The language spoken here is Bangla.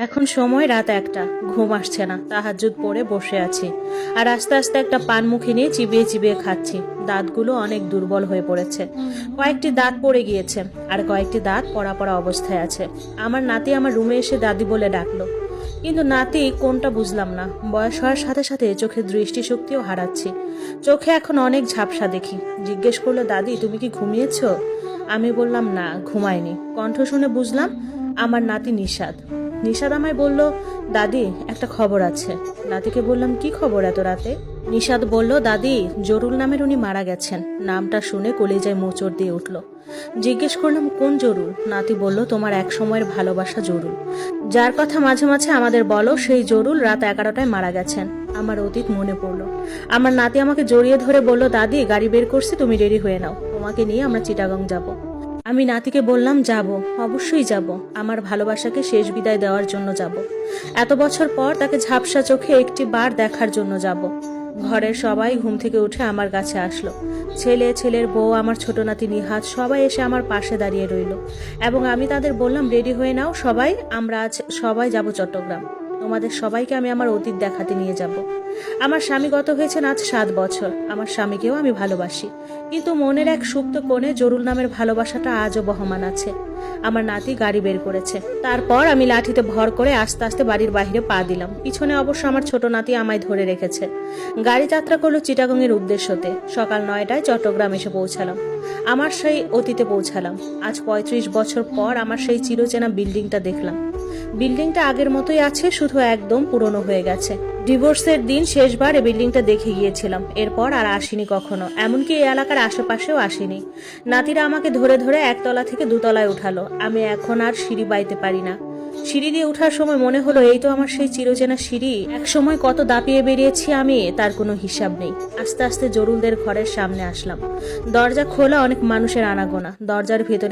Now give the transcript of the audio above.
এখন সময় রাত 1টা, ঘুম আসছে না। তাহাজ্জুদ পড়ে বসে আছি আর আস্তে আস্তে একটা পান মুখে নিয়ে চিবিয়ে চিবিয়ে খাচ্ছি। দাঁতগুলো অনেক দুর্বল হয়ে পড়েছে। কয়েকটি দাঁত পড়ে গিয়েছে আর কয়েকটি দাঁত পড়া পড়া অবস্থায় আছে। আমার নাতি আমার রুমে এসে দাদি বলে ডাকলো, কিন্তু নাতি কোনটা বুঝলাম না। বয়স হওয়ার সাথে সাথে চোখের দৃষ্টিশক্তিও হারাচ্ছি। চোখে এখন অনেক ঝাপসা দেখি। জিজ্ঞেস করলো, দাদি তুমি কি ঘুমিয়েছো? আমি বললাম না, ঘুমাইনি। কণ্ঠ শুনে বুঝলাম আমার নাতি নিশাদ। নিশাদ আমায় বলল, দাদি একটা খবর আছে। নাতিকে বললাম, কি খবর এত রাতে? নিশাদ বলল, দাদি জরুল নামের উনি মারা গেছেন। নামটা শুনে কলিজায় মোচড় দিয়ে উঠল। জিজ্ঞেস করলাম, কোন জরুল? নাতি বলল, তোমার এক সময়ের ভালোবাসা জরুল, যার কথা মাঝে মাঝে আমাদের বলো, সেই জরুল রাত 11টায় মারা গেছেন। আমার অতীত মনে পড়লো। আমার নাতি আমাকে জড়িয়ে ধরে বলল, দাদি গাড়ি বের করছি, তুমি রেডি হয়ে নাও, তোমাকে নিয়ে আমরা চিটাগং যাব। আমি নাতিকে বললাম, যাব, অবশ্যই যাব। আমার ভালোবাসাকে শেষ বিদায় দেওয়ার জন্য যাব। এত বছর পর তাকে ঝাপসা চোখে একটি বার দেখার জন্য যাব। ঘরের সবাই ঘুম থেকে উঠে আমার কাছে আসলো। ছেলে, ছেলের বউ, আমার ছোট নাতি নিহাত সবাই এসে আমার পাশে দাঁড়িয়ে রইল এবং আমি তাদের বললাম, রেডি হয়ে নাও সবাই, আমরা আজ সবাই যাব চট্টগ্রাম। তোমাদের সবাইকে আমি আমার অতীত দেখাতে নিয়ে যাব। আমার স্বামী গত হয়েছেন আজ 7 বছর। আমার স্বামীকেও আমি ভালোবাসি, কিন্তু মনের এক সুপ্ত কোণে জরুল নামের ভালোবাসাটা আজও বহমান আছে। আমার নাতি গাড়ি বের করেছে। তারপর আমি লাঠিতে ভর করে আস্তে আস্তে বাড়ির বাইরে পা দিলাম। পিছনে অবশ্য আমার ছোট নাতি আমায় ধরে রেখেছে। গাড়ি যাত্রা করলো চিটাগংয়ের উদ্দেশ্যতে। সকাল 9টায় চট্টগ্রাম এসে পৌঁছালাম। আমার সেই অতীতে পৌঁছালাম। আজ 35 বছর পর আমার সেই চিরচেনা বিল্ডিংটা দেখলাম। বিল্ডিংটা আগের মতোই আছে, শুধু একদম পুরনো হয়ে গেছে। ডিভোর্সের দিন শেষবার এই বিল্ডিংটা দেখে গিয়েছিলাম। এরপর আর আসিনি কখনো, এমনকি এই এলাকার আশেপাশেও আসিনি। নাতিরা আমাকে ধরে ধরে 1তলা থেকে 2তলায় উঠালো। আমি এখন আর সিঁড়ি বাইতে পারি না। সিঁড়ি দিয়ে ওঠার সময় মনে হলো, এই তো আমার সেই চিরচেনা সিঁড়ি। এক সময় কত দাপিয়ে বেরিয়েছি আমি, তার কোনো হিসাব নেই। আস্তে আস্তে জরুলদের ঘরের সামনে আসলাম। দরজা খোলা, অনেক মানুষের আনাগোনা। দরজার ভেতরে